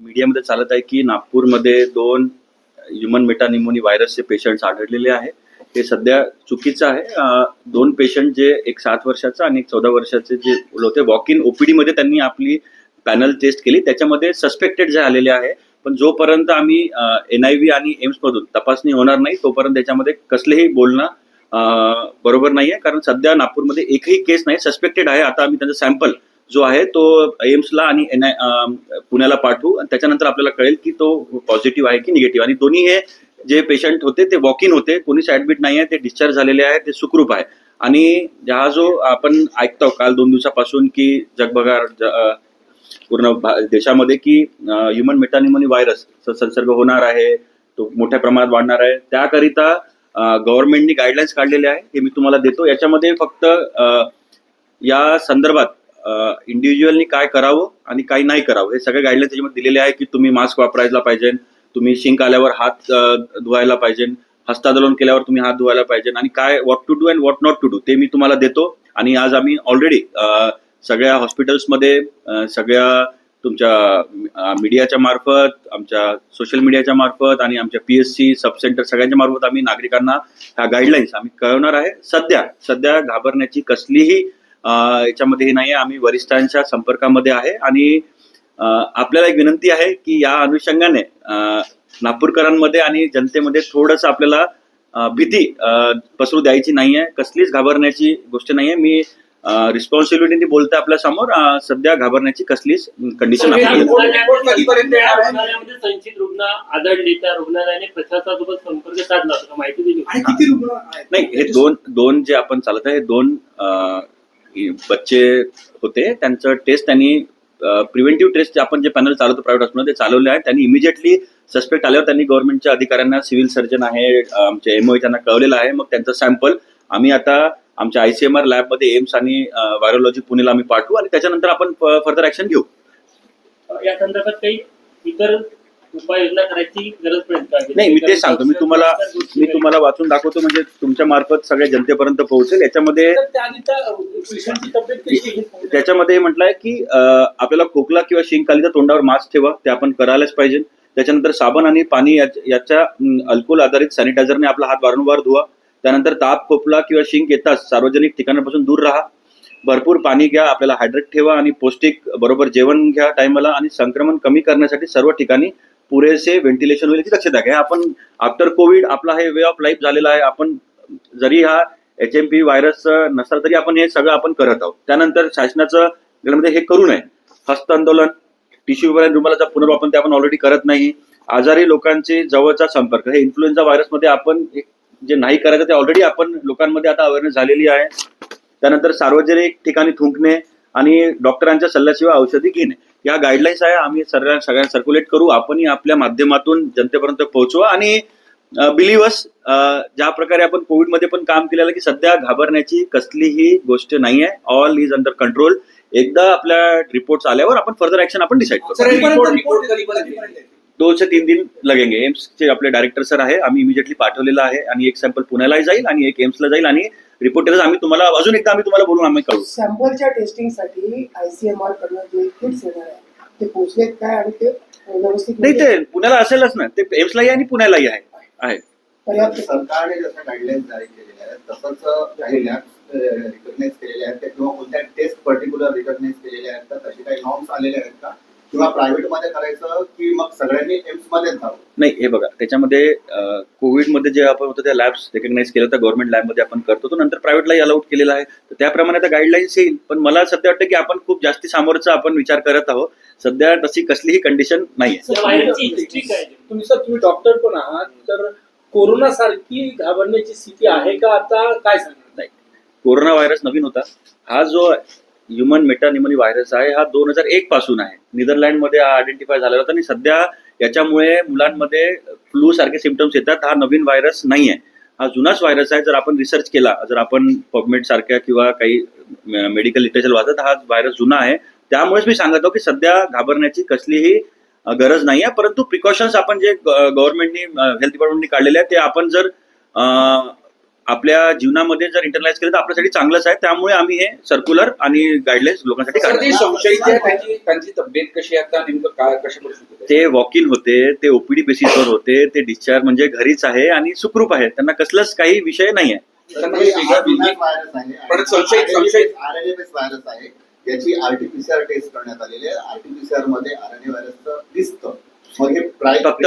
मीडियामध्ये चालत आहे की नागपूरमध्ये 2 ह्यूमन मेटानिमोनी व्हायरसचे पेशंट्स आढळलेले आहे. हे सध्या चुकीचं आहे. 2 पेशंट जे एक 7 वर्षाचा आणि एक 14 वर्षाचे जे होते वॉक इन ओपीडी मध्ये त्यांनी आपली पॅनल टेस्ट केली. त्याच्यामध्ये सस्पेक्टेड जे आलेले आहे. पण जोपर्यंत आम्ही NIV आणि एम्स मधून तपासणी होणार नाही तोपर्यंत त्याच्यामध्ये कसलेही बोलणं बरोबर नाहीये. कारण सध्या नागपूरमध्ये एकही केस नाही, सस्पेक्टेड आहे. आता आम्ही त्यांचा सॅम्पल जो आहे तो एम्सला आणि पुण्याला पाठवू आणि त्याच्यानंतर आपल्याला कळेल की तो पॉझिटिव्ह आहे की निगेटिव्ह. आणि दोन्ही हे जे पेशंट होते ते वॉक इन होते, कोणीच ऍडमिट नाही आहे, ते डिस्चार्ज झालेले आहे, ते सुखरूप आहे. आणि हा जो आपण ऐकतो काल 2 दिवसापासून की जगभरात पूर्ण देशामध्ये की ह्युमन मेटानिमोनी व्हायरस संसर्ग होणार आहे, तो मोठ्या प्रमाणात वाढणार आहे, त्याकरिता गव्हर्नमेंटनी गाईडलाईन्स काढलेले आहे. हे मी तुम्हाला देतो. याच्यामध्ये फक्त या संदर्भात इंडिव्हिज्युअलनी काय करावं आणि काय नाही करावं हे सगळे गाईडलाईन्स त्याच्यामध्ये दिलेले आहे की तुम्ही मास्क वापरायला पाहिजे, तुम्ही शिंक आल्यावर हात धुवायला पाहिजे, हस्तांदोलन केल्यावर तुम्ही हात धुवायला पाहिजे आणि काय what to do and what not to do ते मी तुम्हाला देतो. आणि आज आम्ही ऑलरेडी सगळ्या हॉस्पिटल्समध्ये सगळ्या तुमच्या मीडियाच्या मार्फत, आमच्या सोशल मीडियाच्या मार्फत आणि आमच्या PSC सब सेंटर सगळ्यांच्या मार्फत आम्ही नागरिकांना ह्या गाईडलाईन्स आम्ही कळवणार आहे. सध्या घाबरण्याची कसलीही याच्यामध्ये हे नाही आहे. आम्ही वरिष्ठांच्या संपर्कामध्ये आहे आणि आपल्याला एक विनंती आहे की या अनुषंगाने नागपूरकरांमध्ये आणि जनतेमध्ये थोडंसं आपल्याला भीती पसरू द्यायची नाहीये. कसलीच घाबरण्याची गोष्ट नाहीये. मी रिस्पॉन्सिबिलिटीने बोलते आपल्या समोर. सध्या घाबरण्याची कसलीच कंडिशन संचित रुग्ण आढळले, त्या रुग्णालयाने प्रशासनासोबत संपर्क साधला होता, माहिती दिली नाही. हे दोन जे आपण चालत आहे, 2 बच्चे होते, त्यांचं टेस्ट त्यांनी प्रिव्हेंटिव्ह टेस्ट आपण जे पॅनल चालवतो प्रायव्हेट हॉस्पिटल ते चालवले आहे. त्यांनी इमिजिएटली सस्पेक्ट आल्यावर त्यांनी गव्हर्नमेंटच्या अधिकाऱ्यांना, सिव्हिल सर्जन आहे, आमचे MOE त्यांना कळवलेलं आहे. मग त्यांचं सॅम्पल आम्ही आता आमच्या ICMR लॅबमध्ये एम्स आणि व्हायरोलॉजी पुणेला आम्ही पाठवू आणि त्याच्यानंतर आपण फर्दर ऍक्शन घेऊ. या संदर्भात काही इतर उपाययोजना करायची गरज पडेल? नाही, मी तेच सांगतो. मी तुम्हाला वाचून दाखवतो म्हणजे तुमच्या मार्फत सगळ्या जनतेपर्यंत पोहोचेल. त्याच्यामध्ये म्हटलंय की आपल्याला खोकला किंवा शिंक आली तर तोंडावर मास्क ठेवा, ते आपण करायलाच पाहिजे. त्याच्यानंतर साबण आणि पाणी याच्या अल्कोहोल आधारित सॅनिटायझरने आपला हात वारंवार धुवा. त्यानंतर ताप, खोकला किंवा शिंक येताच सार्वजनिक ठिकाणापासून दूर राहा. भरपूर पाणी घ्या, आपल्याला हायड्रेट ठेवा आणि पौष्टिक बरोबर जेवण घ्या टायमाला. आणि संक्रमण कमी करण्यासाठी सर्व ठिकाणी पुरेसे व्हेंटिलेशन होईल याची दक्षता घ्या. आपण आफ्टर कोविड आपला हे वे ऑफ लाईफ झालेला आहे. आपण जरी हा HMP व्हायरस नसला तरी आपण हे सगळं आपण करत आहोत. त्यानंतर शासनाचं हे करू नये. हस्तांदोलन, टिश्यू पेपर, रुमालाचा पुनर्वापर ते आपण ऑलरेडी करत नाही. आजारी लोकांचे जवळचा संपर्क, हे इन्फ्लुएन्झा व्हायरसमध्ये आपण जे नाही करायचं ते ऑलरेडी आपण लोकांमध्ये आता अवेअरनेस झालेली आहे. त्यानंतर सार्वजनिक ठिकाणी थुंकणे आणि डॉक्टरांच्या सल्ल्याशिवाय औषधी घेणे, या गाईडलाईन्स आहे. आम्ही सगळ्यांना सर्क्युलेट करू. आपणही आपल्या माध्यमातून जनतेपर्यंत पोहोचवा. आणि बिलीव्हर्स, ज्या प्रकारे आपण कोविडमध्ये पण काम केलेलं की सध्या घाबरण्याची कसलीही गोष्ट नाही आहे. All is under control. एकदा आपल्या रिपोर्ट्स आल्यावर आपण फर्दर ऍक्शन आपण डिसाईड करू. 2 से 3 दिन लगेंगे. एम्सचे आपले डायरेक्टर सर आहे, आम्ही इमिजिएटली पाठवलेलं आहे. आणि एक सॅम्पल पुण्यालाही जाईल आणि एक एम्सला जाईल आणि रिपोर्ट आम्ही तुम्हाला अजून एकदा बोलून आम्ही कळू. सॅम्पलच्या टेस्टिंगसाठी ICMR कडून जे किट्स येणार आहे ते पोहोचलेत काय आणि ते व्यवस्थित नाही? ते पुण्याला असेलच ना, ते एम्सलाही आणि पुण्यालाही आहे. सरकारने जसं गाईडलाईन्स जारी केलेल्या आहेत तसंच काही लॅब्स रिकॉग्नाइज केलेल्या आहेत किंवा कोणत्या टेस्ट पर्टिक्युलर रिकॉग्नाइज केलेल्या आहेत का? तसे काही नॉर्म्स आलेले आहेत का? किंवा प्रायव्हेट मध्ये करायचं की मग सगळ्यांनी एम्स मध्ये जावं? नाही, हे बघा, त्याच्यामध्ये कोविडमध्ये जे आपण होतं त्या लॅब्स रिकॉग्नाइज केलं तर गव्हर्नमेंट लॅबमध्ये आपण करतो, तो नंतर प्रायव्हेटलाही अलाउड केलेला आहे. तर त्याप्रमाणे आता गाईडलाईन्स येईल. पण मला सध्या वाटतं की आपण खूप जास्ती सामोरचा आपण विचार करत आहोत. सध्या तशी कसलीही कंडिशन नाही आहे. तुम्ही डॉक्टर पण आहात, तर कोरोना सारखी घाबरण्याची स्थिती आहे का आता, काय सांगणार? नाही, कोरोना व्हायरस नवीन होता. हा जो ह्युमन मेटानिमोनी व्हायरस आहे हा 2001 पासून आहे. नेदरलँडमध्ये हा आयडेंटिफाय झालेला होता आणि सध्या याच्यामुळे मुलांमध्ये फ्लू सारखे सिम्पटम्स येतात. हा नवीन व्हायरस नाही आहे, हा जुनाच व्हायरस आहे. जर आपण रिसर्च केला, जर आपण पबमेड सारख्या किंवा काही मेडिकल लिटरेचर वाचत, हा व्हायरस जुना आहे. त्यामुळेच मी सांगत आहोत की सध्या घाबरण्याची कसलीही गरज नाही आहे. परंतु प्रिकॉशन्स आपण जे गव्हर्नमेंटनी, हेल्थ डिपार्टमेंटनी काढलेले आहेत ते आपण जर आपल्या जीवनामध्ये जर इंटरलाइज केलं तर आपल्यासाठी चांगलंच आहे. त्यामुळे आम्ही हे सर्क्युलर आणि गाईडलाईन्स लोकांसाठी सर, काढतो. जे संशयित आहे त्यांची तब्येत कशी आहे आता, नेमकं काय कशा परिस्थितीत आहे? ते वॉक इन होते, ते ओपीडी बेसिसवर होते, ते डिस्चार्ज म्हणजे घरीच आहे आणि सुखरूप आहे. त्यांना कसलाच काही विषय नाही आहे. त्यांना हे वेगळं जुनाट व्हायरस आहे पण संशयित आरएनए बेस व्हायरस आहे. याची आरटीपीसीआर टेस्ट करण्यात आलेली आहे. आरटीपीसीआर मध्ये आरएनए व्हायरसचं दिसतं. मग हे फक्त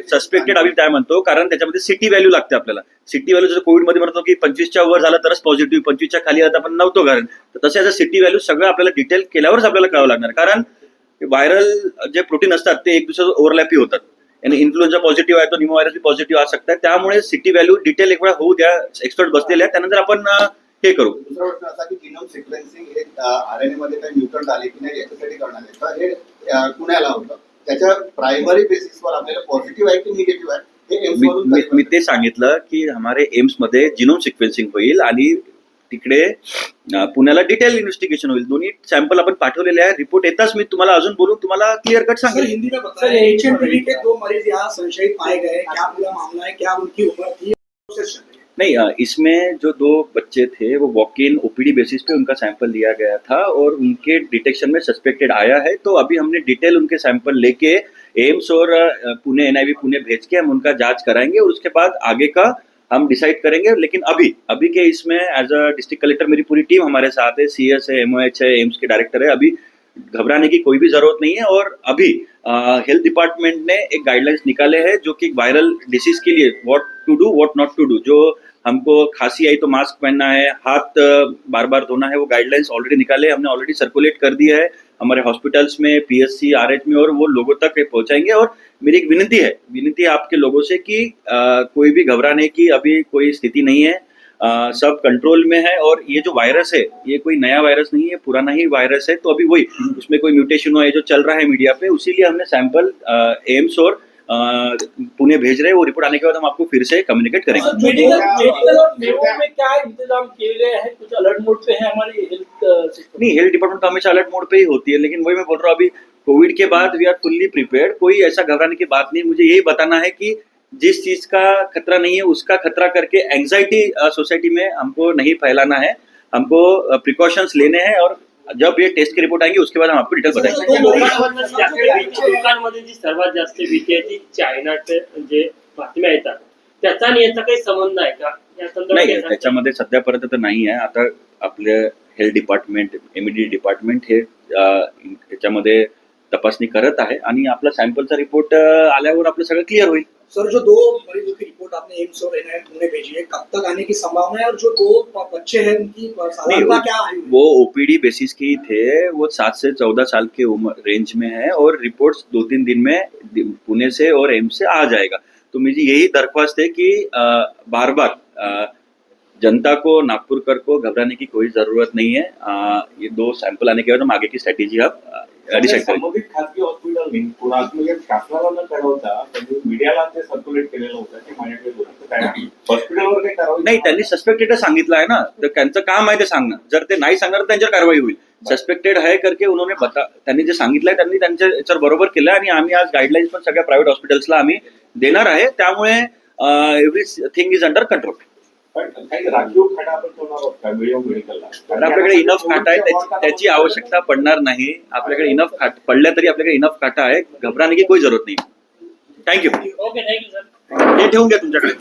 सस्पेक्टेड आम्ही काय म्हणतो, कारण त्याच्यामध्ये सिटी व्हॅल्यू लागते आपल्याला. सिटी व्हॅल्यू जर कोविडमध्ये म्हणतो की 25च्या वर झालं तरच पॉझिटिव्ह, 25च्या खाली आता आपण नव्हतो कारण. तर तसे याचं सिटी व्हॅल्यू सगळं आपल्याला डिटेल केल्यावरच आपल्याला कळावं लागणार. कारण व्हायरल जे प्रोटीन असतात ते एक दुसऱ्यावर ओव्हरलॅपी होतात. आणि इन्फ्लुएन्झा पॉझिटिव्ह आहे तो निमो व्हायरस पॉझिटिव्ह असू शकतात. त्यामुळे सिटी व्हॅल्यू डिटेल एक वेळा होऊ द्या, एक्सपर्ट बसलेले आहेत, त्यानंतर आपण हे करू. दुसरा प्रश्न असा की जिनोम सिक्वेन्सिंग हे आरएनए मध्ये काही म्युटंट आले की नाही याच्यासाठी करणार आहे. तर हे पुण्याला होतं. त्याच्या प्रायमरी बेसिसवर आपल्याला पॉझिटिव्ह आहे की निगेटिव्ह आहे हे एम्स मधून मी ते सांगितलं की हमारे एम्स मध्ये जिनोम सिक्वेन्सिंग होईल आणि तिकडे पुण्याला डिटेल इन्व्हेस्टिगेशन होईल. दोन्ही सॅम्पल आपण पाठवलेले आहे. रिपोर्ट येताच मी तुम्हाला अजून बोलून तुम्हाला क्लिअर कट सर सांगेल. हिंदी में बताएं, HMPV के 2 मरीज यहाँ संशयित पाए गए, क्या पूरा मामला है, क्या उनकी उम्र थी, प्रोसेस चल रही है? नहीं, इसमें जो 2 बच्चे थे वो वॉक इन ओपीडी बेसिस पे उनका सैंपल लिया गया था और उनके डिटेक्शन में सस्पेक्टेड आया है. तो अभी हमने डिटेल उनके सैंपल लेके एम्स और पुणे NIV पुणे भेज के हम उनका जांच कराएंगे और उसके बाद आगे का हम डिसाइड करेंगे. लेकिन अभी के इसमें एज अ डिस्ट्रिक्ट कलेक्टर मेरी पूरी टीम हमारे साथ है, CS है, MOH है, एम्स के डायरेक्टर है. अभी घबराने की कोई भी जरूरत नहीं है. और अभी हेल्थ डिपार्टमेंट ने एक गाइडलाइंस निकाले हैं जो कि वायरल डिसीज के लिए what to do what not to do. जो हमको खांसी आई तो मास्क पहनना है, हाथ बार बार धोना है, वो गाइडलाइंस ऑलरेडी निकाले, हमने ऑलरेडी सर्कुलेट कर दिया है हमारे हॉस्पिटल्स में, PSC RH में, और वो लोगों तक पहुंचाएंगे. और मेरी एक विनती है आपके लोगों से कि कोई भी घबराने की अभी कोई स्थिति नहीं है. सब कंट्रोल में है. और ये जो वायरस है ये कोई नया वायरस नहीं है, पुराना ही वायरस है. तो अभी वही उसमें कोई म्यूटेशन हुआ है जो चल रहा है मीडिया पे, उसीलिए हमने सैंपल एम्स और पुणे भेज रहे हैं. वो रिपोर्ट आने के बाद हम आपको फिर से कम्युनिकेट करेंगे. मेडिकल और मेमो में क्या इंतजाम किए गए हैं? कुछ अलर्ट मोड पे है हमारी हेल्थ सिस्टम? नहीं, हेल्थ डिपार्टमेंट तो हमेशा अलर्ट मोड पे ही होती है. लेकिन वही मैं बोल रहा हूँ, अभी कोविड के बाद वी आर फुल्ली प्रिपेयर्ड. कोई ऐसा घबराने की बात नहीं. मुझे यही बताना है कि जिस चीज का खतरा नहीं है उसका खतरा करके एंजाइटी सोसाइटी में हमको नहीं फैलाना है. हमको प्रिकॉशंस लेने हैं. और जब ये टेस्ट की रिपोर्ट आएंगी उसके बाद हम आपको डिटेल बताएंगे. लोकांमध्ये जी सर्वात जास्त भीती आहे ती चायनाचे जे बातम्या येतात त्याचा आणि याचा काही संबंध आहे का? या संदर्भात नाही, काय सांगता? त्याच्यामध्ये सध्यापर्यंत तर नाही आहे. आता आपले हेल्थ डिपार्टमेंट, MED डिपार्टमेंट हे याच्यामध्ये तपासणी करत आहे आणि आपला सॅम्पलचा रिपोर्ट आल्यावर आपलं सगळं क्लिअर होईल. सर जो 2 मरीजों की रिपोर्ट आपने एम्स और NIV पुणे भेजी है, कब तक आने की संभावना है? और जो 2 बच्चे हैं उनकी साधारणता क्या आयु है? वो OPD बेसिस के ही थे. वो 7 से 14 साल के उम्र रेंज में है और रिपोर्ट्स 2-3 दिन में पुणे से और एम्स से आ जाएगा. तो मेरी यही दरख्वास्त है कि बार बार जनता को, नागपुरकर को घबराने की कोई जरूरत नहीं है. ये 2 सैंपल आने के बाद हम आगे की स्ट्रॅटेजी आप डिसाइड करेंगे. संबंधित खासगी हॉस्पिटलनी पुण्यात म्हणजे शासनाला न कळवता त्यांनी मीडियाला ते सर्क्युलेट केलेलं होतं की माझ्याकडे होतं. काय हॉस्पिटलवर काही कारवाई नाही, त्यांनी सस्पेक्टेड सांगितलं आहे ना, तर त्यांचं काम आहे ते सांगणं. जर ते नाही सांगणार तर त्यांच्यावर कारवाई होईल. सस्पेक्टेड है करके उन्होंने त्यांनी जे सांगितलंय त्यांनी त्यांच्या याच्यावर बरोबर केलं आणि आम्ही आज गाईडलाईन्स पण सगळ्या प्रायव्हेट हॉस्पिटल्सला आम्ही देणार आहे. त्यामुळे एव्हरीथिंग इज अंडर कंट्रोल. पण काही राखीव खाटा आपण ठेवणार आहोत का मेडिकलला? तर आपल्याकडे इनफ खाटा आहे, त्याची आवश्यकता पडणार नाही. आपल्याकडे इनफ खाट पडल्या तरी आपल्याकडे इनफ खाटा आहे. घबराने की कोई जरूरत नाही. थँक्यू. Okay, thank you sir. हे ठेवून घ्या तुमच्याकडे.